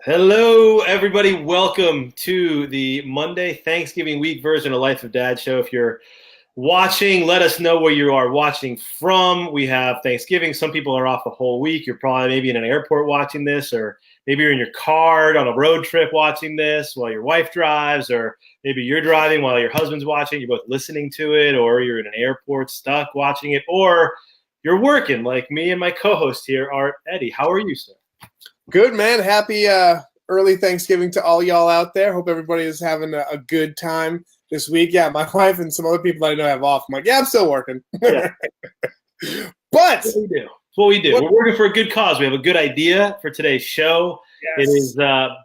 Hello, everybody. Welcome to the Monday Thanksgiving week version of Life of Dad show. If you're watching, let us know where you are watching from. We have Thanksgiving. Some people are off the whole week. You're probably maybe in an airport watching this, or maybe you're in your car on a road trip watching this while your wife drives, or maybe you're driving while your husband's watching. You're both listening to it, or you're in an airport stuck watching it, or you're working like me and my co-host here, Art Eddy. How are you, sir? Good, man. Happy early Thanksgiving to all y'all out there. Hope everybody is having a good time this week. Yeah, my wife and some other people I know have off. I'm like, yeah, I'm still working. Yeah. But That's what we do. We're working for a good cause. We have a good idea for today's show. Yes. It is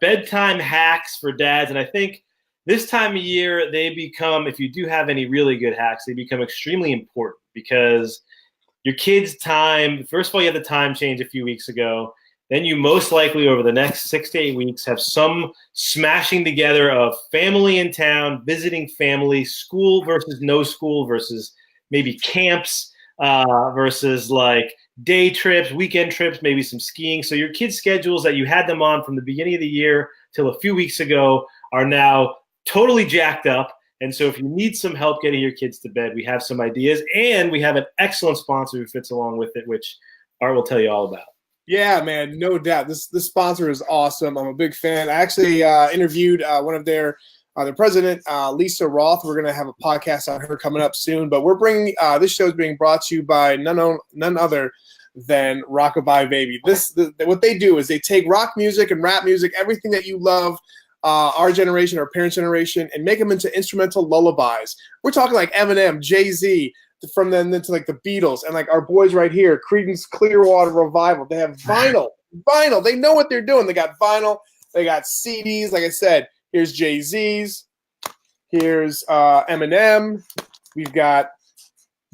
bedtime hacks for dads. And I think this time of year, they become, if you do have any really good hacks, they become extremely important because your kids' time, first of all, you had the time change a few weeks ago. Then you most likely over the next 6 to 8 weeks have some smashing together of family in town, visiting family, school versus no school versus maybe camps versus like day trips, weekend trips, maybe some skiing. So your kids' schedules that you had them on from the beginning of the year till a few weeks ago are now totally jacked up. And so if you need some help getting your kids to bed, we have some ideas. And we have an excellent sponsor who fits along with it, which Art will tell you all about. Yeah, man, no doubt. This sponsor is awesome. I'm a big fan. I actually interviewed one of their president, Lisa Roth. We're going to have a podcast on her coming up soon. But we're bringing this show is being brought to you by none other than Rockabye Baby. What they do is they take rock music and rap music, everything that you love, our generation, our parents' generation, and make them into instrumental lullabies. We're talking like Eminem, Jay-Z. From then to like the Beatles and like our boys right here, Creedence Clearwater Revival. They have vinyl. They know what they're doing. They got vinyl. They got CDs. Like I said, here's Jay-Z's. Here's Eminem. We've got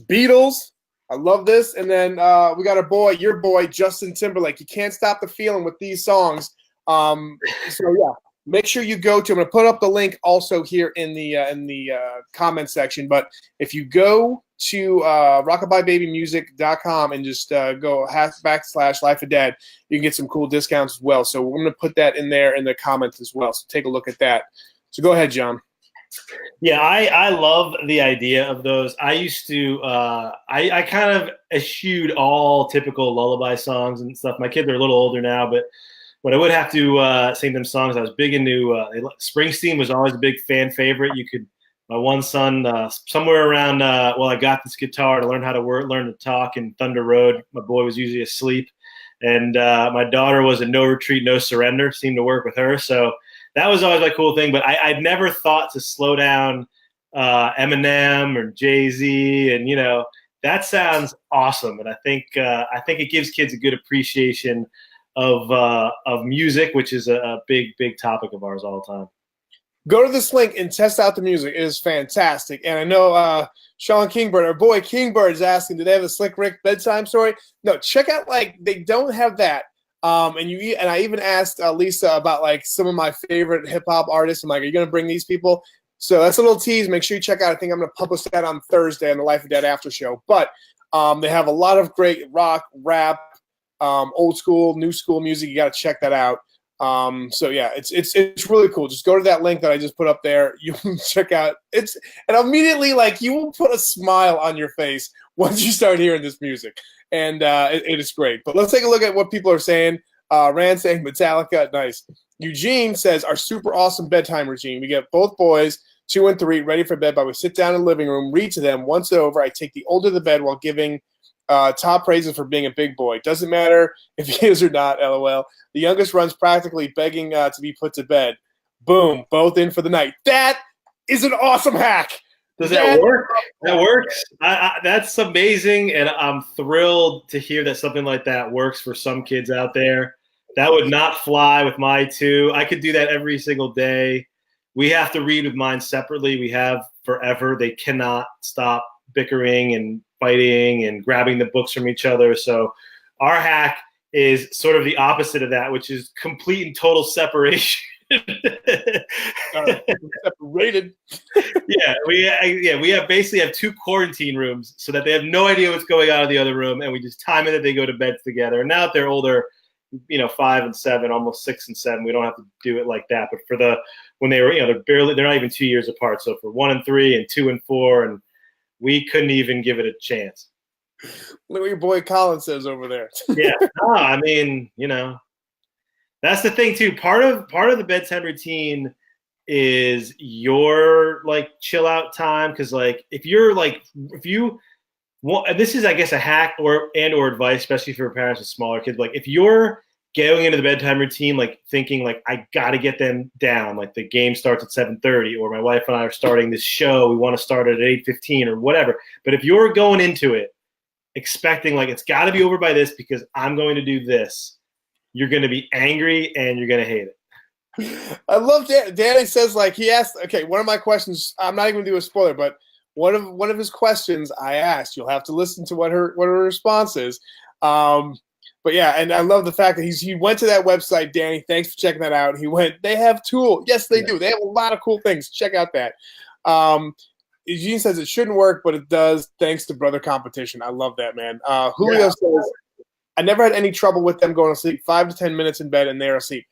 Beatles. I love this. And then we got your boy, Justin Timberlake. You can't stop the feeling with these songs. So yeah. Make sure you go to. I'm going to put up the link also here in the comment section. But if you go to rockabyebabymusic.com and just go /Life of Dad, you can get some cool discounts as well. So we're going to put that in there in the comments as well. So take a look at that. So go ahead, John. Yeah, I love the idea of those. I used to I kind of eschewed all typical lullaby songs and stuff. My kids are a little older now, but when I would have to sing them songs, I was big into Springsteen was always a big fan favorite. My one son, somewhere around, I got this guitar to learn how to learn to talk in Thunder Road. My boy was usually asleep. And my daughter was a No Retreat, No Surrender, seemed to work with her. So that was always my cool thing. But I'd never thought to slow down Eminem or Jay-Z. And, that sounds awesome. And I think it gives kids a good appreciation of music, which is a big topic of ours all the time. Go to this link and test out the music. It is fantastic. And I know Sean Kingbird, our boy Kingbird, is asking, do they have a Slick Rick bedtime story? No, check out, they don't have that. And I even asked Lisa about some of my favorite hip hop artists. I'm like, are you going to bring these people? So that's a little tease. Make sure you check out. I think I'm going to publish that on Thursday on the Life of Dad After Show. But they have a lot of great rock, rap, old school, new school music. You got to check that out. So yeah, it's really cool. Just go to that link that I just put up there. You can check out and immediately you will put a smile on your face once you start hearing this music. And it is great. But let's take a look at what people are saying. Rand saying Metallica, nice. Eugene says our super awesome bedtime routine. We get both boys, 2 and 3, ready for bed. But we sit down in the living room, read to them. Once over, I take the older to bed while giving top praises for being a big boy. Doesn't matter if he is or not, LOL. The youngest runs practically begging to be put to bed. Boom, both in for the night. That is an awesome hack. Does that work? That works. That's amazing, and I'm thrilled to hear that something like that works for some kids out there. That would not fly with my 2. I could do that every single day. We have to read with mine separately. We have forever. They cannot stop bickering and fighting and grabbing the books from each other. So our hack is sort of the opposite of that, which is complete and total separation. Separated. We basically have 2 quarantine rooms so that they have no idea what's going on in the other room, and we just time it that they go to bed together. And now that they're older, 5 and 7, almost 6 and 7, we don't have to do it like that. But for when they were, they're not even 2 years apart. So for 1 and 3 and 2 and 4, and we couldn't even give it a chance. Look what your boy Colin says over there. Yeah, no, I mean, that's the thing too. Part of the bedtime routine is your like chill out time, because like if you want, and this is I guess a hack or advice, especially for parents with smaller kids. Like if you're going into the bedtime routine like thinking like I got to get them down, like the game starts at 7:30, or my wife and I are starting this show, we want to start it at 8:15 or whatever. But if you're going into it expecting like it's got to be over by this because I'm going to do this, you're going to be angry and you're going to hate it. I love Danny says like he asked. Okay, one of my questions. I'm not even going to do a spoiler, but one of his questions I asked. You'll have to listen to what her response is. But yeah, and I love the fact that he went to that website. Danny, thanks for checking that out. He went. They have Tool. Yes, they do. They have a lot of cool things. Check out that. Eugene says it shouldn't work, but it does thanks to brother competition. I love that, man. Julio says, I never had any trouble with them going to sleep. 5 to 10 minutes in bed and they're asleep.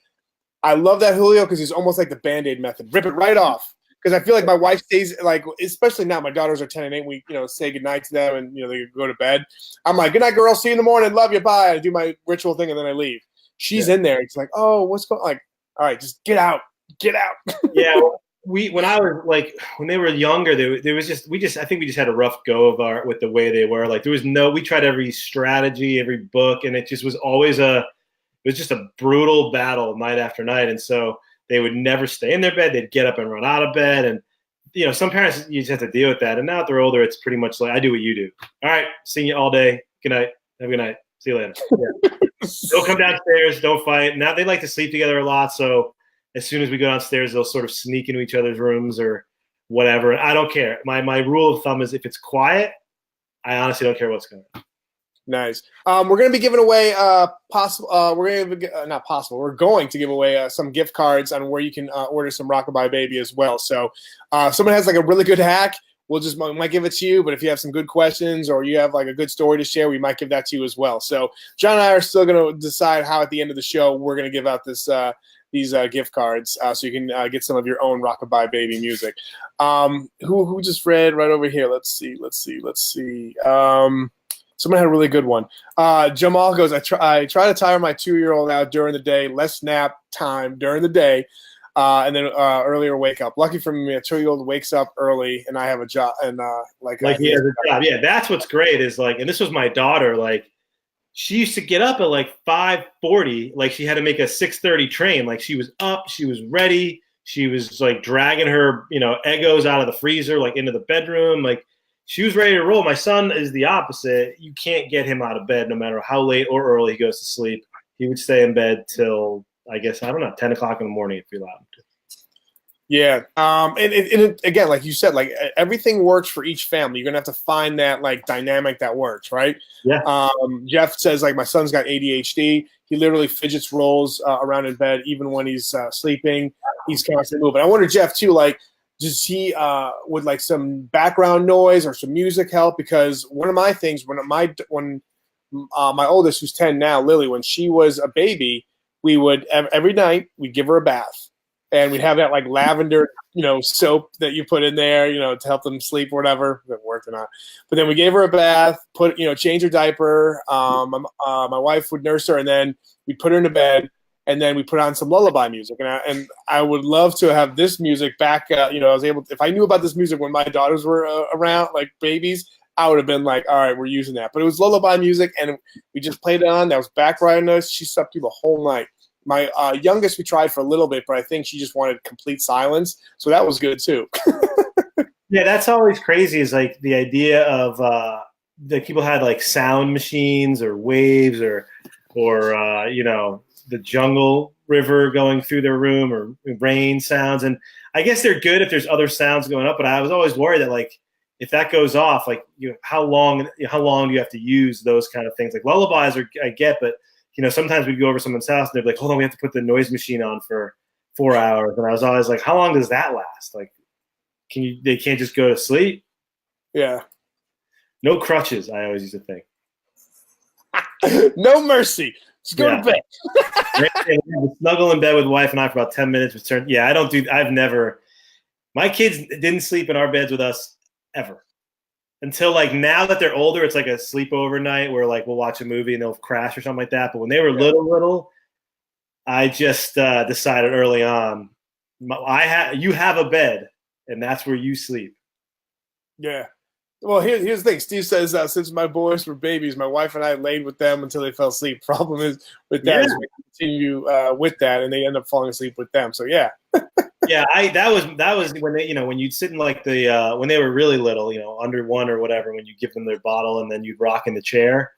I love that, Julio, because he's almost like the Band-Aid method. Rip it right off. Because I feel like my wife stays, like, especially now, my daughters are 10 and 8, we, say goodnight to them and, they go to bed. I'm like, good night, girl. See you in the morning. Love you. Bye. I do my ritual thing and then I leave. She's in there. It's like, oh, what's going on? Like, all right, just get out. Get out. Yeah. When I was like, when they were younger, there was I think we just had a rough go of with the way they were. Like we tried every strategy, every book, and it just was always it was just a brutal battle night after night. And so they would never stay in their bed. They'd get up and run out of bed. And, some parents, you just have to deal with that. And now that they're older, it's pretty much like, I do what you do. All right. See you all day. Good night. Have a good night. See you later. Yeah. Don't come downstairs. Don't fight. Now they like to sleep together a lot. So as soon as we go downstairs, they'll sort of sneak into each other's rooms or whatever. And I don't care. My rule of thumb is if it's quiet, I honestly don't care what's going on. Nice. We're going to be giving away We're going to give away some gift cards on where you can order some Rockabye Baby as well. So someone has like a really good hack, we might give it to you. But if you have some good questions or you have like a good story to share, we might give that to you as well. So John and I are still going to decide how at the end of the show we're going to give out these gift cards so you can get some of your own Rockabye Baby music. Who just read right over here? Let's see. Someone had a really good one. Jamal goes, I try to tire my 2-year-old out during the day, less nap time during the day, and then earlier wake up. Lucky for me, a 2-year-old wakes up early, and I have a job. And he has a job. Yeah, that's what's great is like, and this was my daughter. Like, she used to get up at like 5:40. Like she had to make a 6:30 train. Like she was up, she was ready. She was like dragging her, Eggos out of the freezer, like into the bedroom. Like, she was ready to roll. My son is the opposite. You can't get him out of bed no matter how late or early he goes to sleep. He would stay in bed till, I guess, 10 o'clock in the morning if you allow him to. Yeah. And again, like you said, like everything works for each family. You're going to have to find that like dynamic that works, right? Yeah. Jeff says like my son's got ADHD. He literally fidgets, rolls around in bed even when he's sleeping. He's constantly moving. I wonder, Jeff, too, like, does he would like some background noise or some music help? Because one of my things when my oldest, who's 10 now, Lily, when she was a baby, we would every night we'd give her a bath, and we'd have that like lavender soap that you put in there to help them sleep or whatever. If it worked or not, but then we gave her a bath, change her diaper. My wife would nurse her, and then we'd put her into bed. And then we put on some lullaby music, and I would love to have this music back. I was able to, if I knew about this music when my daughters were around, like babies, I would have been like, all right, we're using that. But it was lullaby music, and we just played it on. That was background noise. She slept through the whole night. My youngest, we tried for a little bit, but I think she just wanted complete silence, so that was good too. Yeah, that's always crazy. Is like the idea of that people had like sound machines or waves or the jungle river going through their room or rain sounds. And I guess they're good if there's other sounds going up, but I was always worried that like, if that goes off, like how long do you have to use those kind of things? Like lullabies I get, but sometimes we'd go over someone's house and they'd be like, hold on, we have to put the noise machine on for 4 hours. And I was always like, how long does that last? Like, they can't just go to sleep? Yeah. No crutches, I always used to think. No mercy. Just go to bed. Snuggle in bed with wife and I for about 10 minutes. Return. Yeah, I don't do. I've never. My kids didn't sleep in our beds with us ever until like now that they're older. It's like a sleepover night where like we'll watch a movie and they'll crash or something like that. But when they were little, I just decided early on, you have a bed and that's where you sleep. Yeah. Well, here's the thing. Steve says, since my boys were babies, my wife and I laid with them until they fell asleep. Problem is with that is we continue with that, and they end up falling asleep with them. So yeah. Yeah, that was when they, when you'd sit in like the when they were really little, under 1 or whatever, when you give them their bottle and then you'd rock in the chair.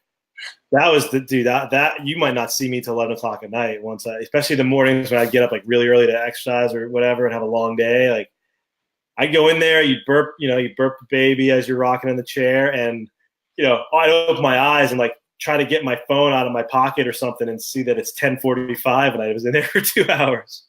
That was the dude. That you might not see me till 11 o'clock at night. Especially the mornings when I get up like really early to exercise or whatever and have a long day. Like I go in there, you burp the baby as you're rocking in the chair, and I'd open my eyes and like try to get my phone out of my pocket or something and see that it's 10:45 and I was in there for 2 hours.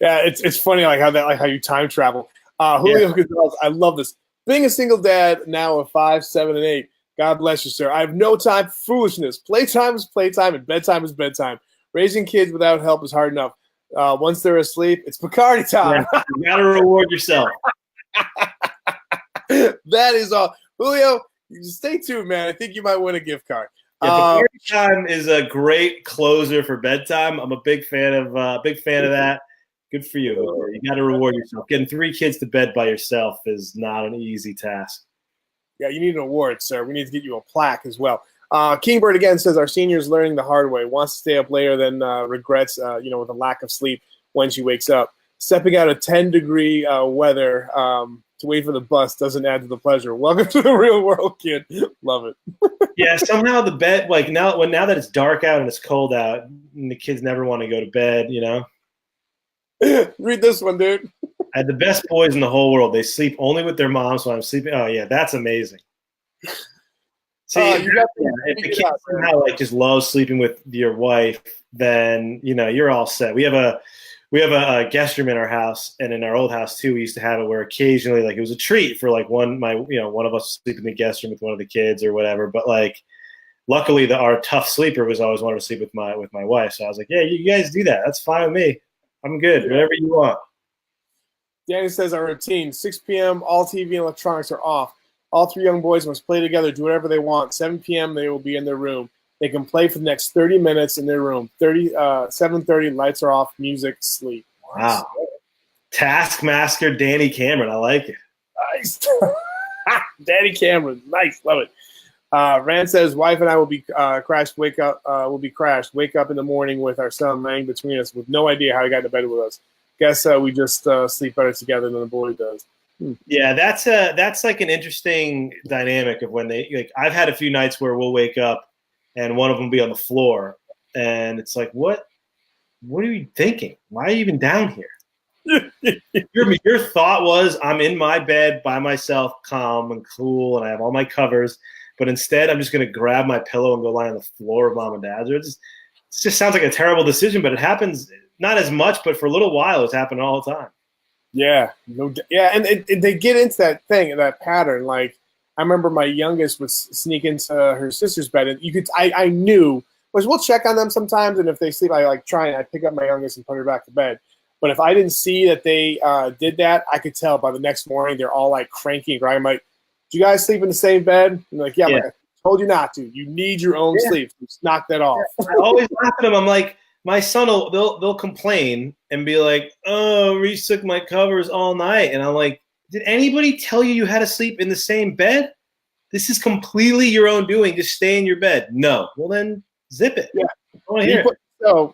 Yeah, it's funny like how you time travel. Julio Gonzalez, I love this. Being a single dad now of 5, 7, and 8. God bless you, sir. I have no time for foolishness. Playtime is playtime, and bedtime is bedtime. Raising kids without help is hard enough. Once they're asleep, it's Bacardi time. Yeah, you got to reward yourself. That is all. Julio, stay tuned, man. I think you might win a gift card. Bacardi time is a great closer for bedtime. I'm a big fan of that. Good for you. You got to reward yourself. Getting 3 kids to bed by yourself is not an easy task. Yeah, you need an award, sir. We need to get you a plaque as well. Kingbird again says our senior's learning the hard way. Wants to stay up later than regrets, with a lack of sleep when she wakes up. Stepping out of 10-degree weather to wait for the bus doesn't add to the pleasure. Welcome to the real world, kid. Love it. Yeah, somehow the bed, like now that it's dark out and it's cold out, and the kids never want to go to bed. Read this one, dude. I had the best boys in the whole world. They sleep only with their moms when I'm sleeping. Oh yeah, that's amazing. See, if the kids somehow like just love sleeping with your wife, then you're all set. We have a guest room in our house, and in our old house too. We used to have it where occasionally, like, it was a treat for like one of us sleep in the guest room with one of the kids or whatever. But like, luckily, our tough sleeper was always wanting to sleep with my wife. So I was like, yeah, you guys do that. That's fine with me. I'm good. Whatever you want. Danny says our routine: 6 p.m. all TV and electronics are off. All 3 young boys must play together, do whatever they want. 7 p.m. they will be in their room. They can play for the next 30 minutes in their room. 7:30 lights are off, music, sleep. Wow. Taskmaster Danny Cameron. I like it. Nice. Danny Cameron. Nice. Love it. Rand says wife and I will be crashed. Wake up. Will be crashed. Wake up in the morning with our son laying between us with no idea how he got into bed with us. Guess we just sleep better together than the boy does. Yeah, that's like an interesting dynamic of when they like. I've had a few nights where we'll wake up and one of them will be on the floor, and it's like, what are you thinking? Why are you even down here? Your thought was, I'm in my bed by myself, calm and cool, and I have all my covers. But instead, I'm just going to grab my pillow and go lie on the floor of mom and dad's. It just sounds like a terrible decision, but it happens not as much, but for a little while, it's happening all the time. Yeah, and they get into that thing, that pattern. Like, I remember my youngest would sneak into her sister's bed, and I knew, because we'll check on them sometimes, and if they sleep, I pick up my youngest and put her back to bed. But if I didn't see that they did that, I could tell by the next morning they're all like cranky and grinding. I'm like, do you guys sleep in the same bed? And like, yeah. Like, I told you not to. You need your own sleep. Just knock that off. I always laugh at them. I'm like, my son they'll complain and be like, oh, Reese took my covers all night. And I'm like, did anybody tell you had to sleep in the same bed? This is completely your own doing. Just stay in your bed. No. Well, then zip it. Yeah. I want to hear it. So,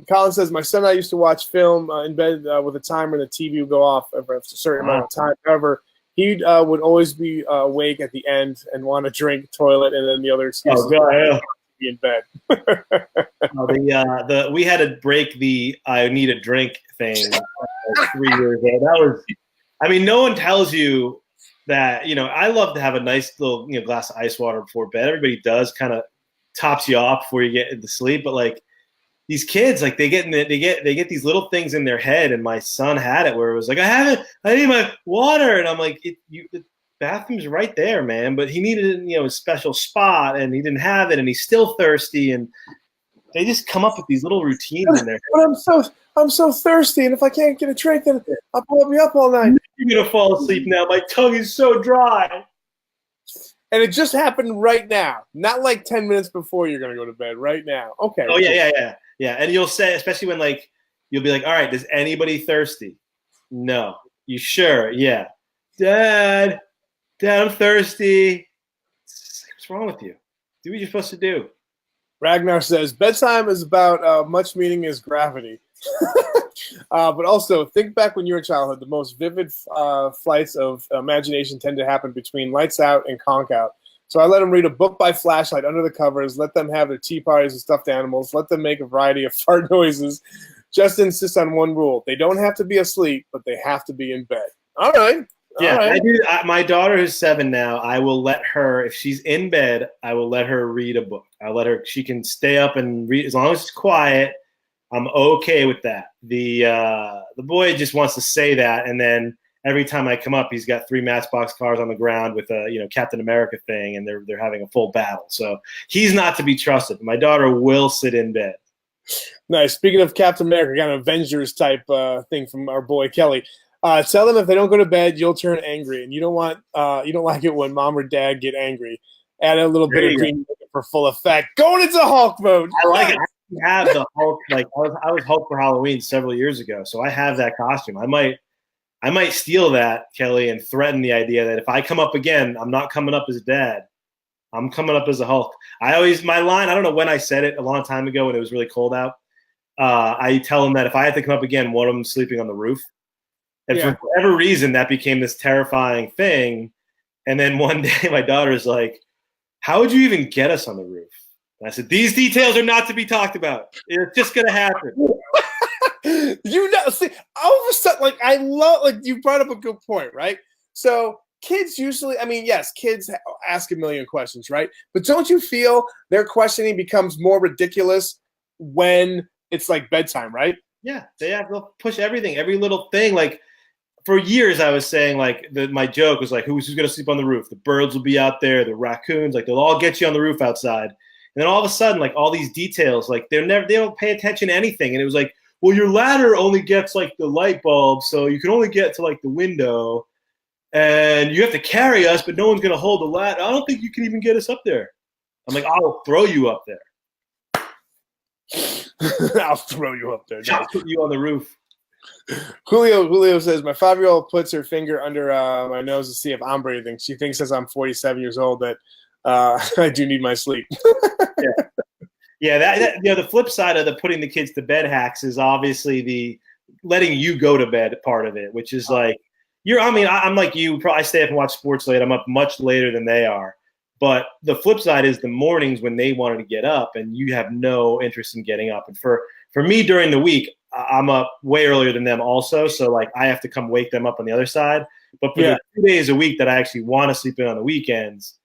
Colin says, my son and I used to watch film in bed with a timer, and the TV would go off for a certain amount of time. However, he would always be awake at the end and want to drink, toilet, and then the other excuse be in bed. We had to break the I need a drink thing 3 years ago. That was, I mean, no one tells you that. I love to have a nice little glass of ice water before bed. Everybody does, kind of tops you off before you get into sleep. But like these kids, like they get these little things in their head. And my son had it where it was like, I need my water, and I'm like, bathroom's right there, man. But he needed, a special spot, and he didn't have it, and he's still thirsty. And they just come up with these little routines in there. But I'm so thirsty, and if I can't get a drink, then I'll pull me up all night. You're gonna fall asleep now. My tongue is so dry. And it just happened right now, not like 10 minutes before you're gonna go to bed. Right now, okay. Oh yeah. And you'll say, especially when you'll be like, all right, does anybody thirsty? No. You sure? Yeah. Dad, I'm thirsty. What's wrong with you? Do what you're supposed to do. Ragnar says, bedtime is about much meaning as gravity. But also, think back when you were in childhood. The most vivid flights of imagination tend to happen between lights out and conk out. So I let them read a book by flashlight under the covers, let them have their tea parties with stuffed animals, let them make a variety of fart noises. Just insist on one rule. They don't have to be asleep, but they have to be in bed. All right. Yeah, right. I do. My daughter, who's 7 now, I will let her, if she's in bed, I will let her read a book. I'll let her, she can stay up and read as long as it's quiet. I'm okay with that. The boy just wants to say that, and then every time I come up, he's got 3 Matchbox cars on the ground with a Captain America thing, and they're having a full battle. So he's not to be trusted. My daughter will sit in bed. Nice. Speaking of Captain America, kind of Avengers type thing from our boy Kelly. Tell them if they don't go to bed, you'll turn angry, and you don't like it when mom or dad get angry. Add a little bit of green for full effect. Going into Hulk mode. I like it. I have the Hulk. Like I was Hulk for Halloween several years ago, so I have that costume. I might steal that, Kelly, and threaten the idea that if I come up again, I'm not coming up as dad. I'm coming up as a Hulk. My line, I don't know when I said it, a long time ago when it was really cold out. I tell them that if I had to come up again, one of them sleeping on the roof. And for whatever reason, that became this terrifying thing. And then one day my daughter's like, how would you even get us on the roof? And I said, these details are not to be talked about. It's just going to happen. See, all of a sudden, I love, you brought up a good point, right? So kids usually, yes, kids ask a million questions, right? But don't you feel their questioning becomes more ridiculous when it's like bedtime, right? Yeah, they'll push everything, every little thing. For years, I was saying my joke was who's going to sleep on the roof? The birds will be out there, the raccoons, they'll all get you on the roof outside. And then all of a sudden, all these details, they don't pay attention to anything. And it was well, your ladder only gets the light bulb, so you can only get to the window, and you have to carry us, but no one's going to hold the ladder. I don't think you can even get us up there. I'm I'll throw you up there. I'll throw you up there. I'll put you on the roof. Julio says, my 5-year-old puts her finger under my nose to see if I'm breathing. She thinks as I'm 47 years old that I do need my sleep. The flip side of the putting the kids to bed hacks is obviously the letting you go to bed part of it, which is I'm like you. I stay up and watch sports late. I'm up much later than they are. But the flip side is the mornings when they wanted to get up and you have no interest in getting up. And for me during the week, I'm up way earlier than them also. So I have to come wake them up on the other side. But for the 2 days a week that I actually want to sleep in on the weekends,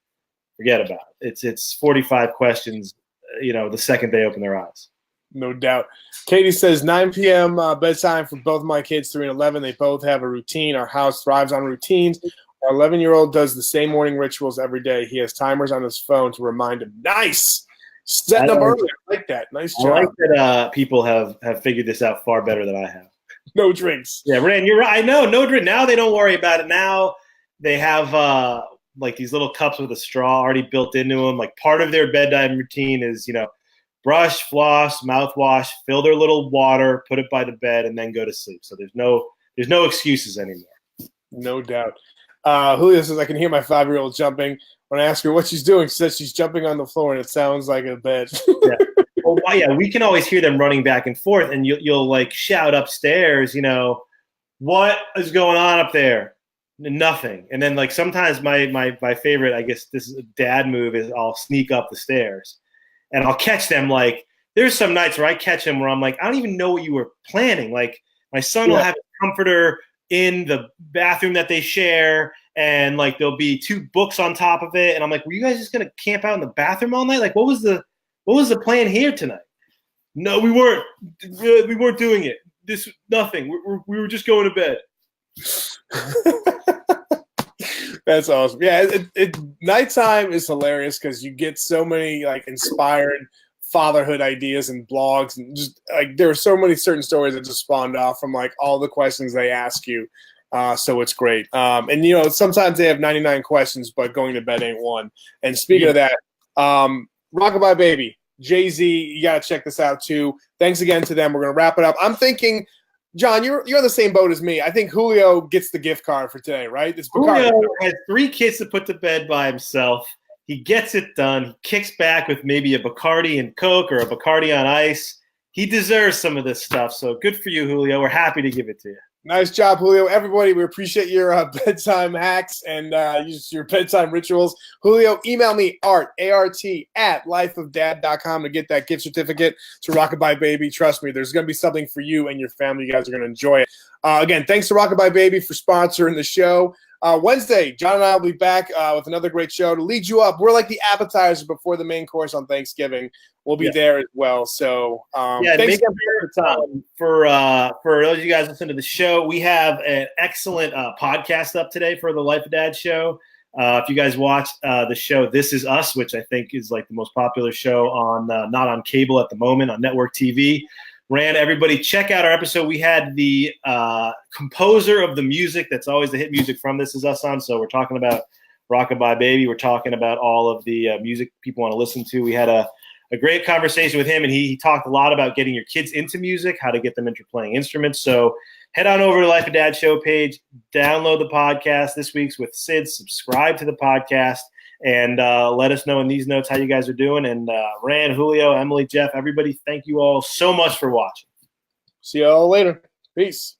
forget about it. It's 45 questions, the second they open their eyes. No doubt. Katie says 9 p.m. Bedtime for both my kids, 3 and 11. They both have a routine. Our house thrives on routines. Our 11-year-old does the same morning rituals every day. He has timers on his phone to remind him. Nice. Setting up early. I like that. Nice job. I like that people have figured this out far better than I have. No drinks. Yeah, Rand, you're right. I know, no drink. Now they don't worry about it. Now they have these little cups with a straw already built into them. Part of their bedtime routine is, brush, floss, mouthwash, fill their little water, put it by the bed, and then go to sleep. So there's no excuses anymore. No doubt. Julio says, I can hear my 5-year-old jumping. When I ask her what she's doing, she says she's jumping on the floor, and it sounds like a bed. Yeah. Well, we can always hear them running back and forth, and you'll shout upstairs, what is going on up there? Nothing. And then sometimes my favorite, I guess this is a dad move, is I'll sneak up the stairs, and I'll catch them. There's some nights where I catch them where I'm I don't even know what you were planning. My son will have a comforter in the bathroom that they share, and there'll be 2 books on top of it, and I'm were you guys just gonna camp out in the bathroom all night? What was the plan here tonight? No, we weren't doing it. Nothing. We were just going to bed. That's awesome. Yeah, nighttime is hilarious because you get so many like inspired fatherhood ideas and blogs, and just like there are so many certain stories that just spawned off from like all the questions they ask you. So it's great. And you know, sometimes they have 99 questions, but going to bed ain't one. And speaking of that, Rockabye Baby, Jay-Z, you gotta check this out too. Thanks again to them. We're gonna wrap it up. I'm thinking, John, you're on the same boat as me. I think Julio gets the gift card for today, right? It's Julio has 3 kids to put to bed by himself. He gets it done. He kicks back with maybe a Bacardi and Coke or a Bacardi on ice. He deserves some of this stuff. So good for you, Julio. We're happy to give it to you. Nice job, Julio. Everybody, we appreciate your bedtime hacks and your bedtime rituals. Julio, email me, art@lifeofdad.com to get that gift certificate to Rockabye Baby. Trust me, there's going to be something for you and your family. You guys are going to enjoy it. Again, thanks to Rockabye Baby for sponsoring the show. Wednesday, John and I will be back with another great show to lead you up. We're like the appetizer before the main course on Thanksgiving. We'll be there as well. So thanks for those of you guys listening to the show. We have an excellent podcast up today for the Life of Dad show. If you guys watched the show This Is Us, which I think is like the most popular show on not on cable at the moment, on network TV. Everybody check out our episode. We had the composer of the music that's always the hit music from This Is Us on. So we're talking about Rockabye Baby. We're talking about all of the music people want to listen to. We had a great conversation with him, and he talked a lot about getting your kids into music, how to get them into playing instruments. So head on over to Life of Dad show page, download the podcast this week's with Sid, subscribe to the podcast, and let us know in these notes how you guys are doing. And Rand, Julio, Emily, Jeff, everybody, thank you all so much for watching. See you all later. Peace.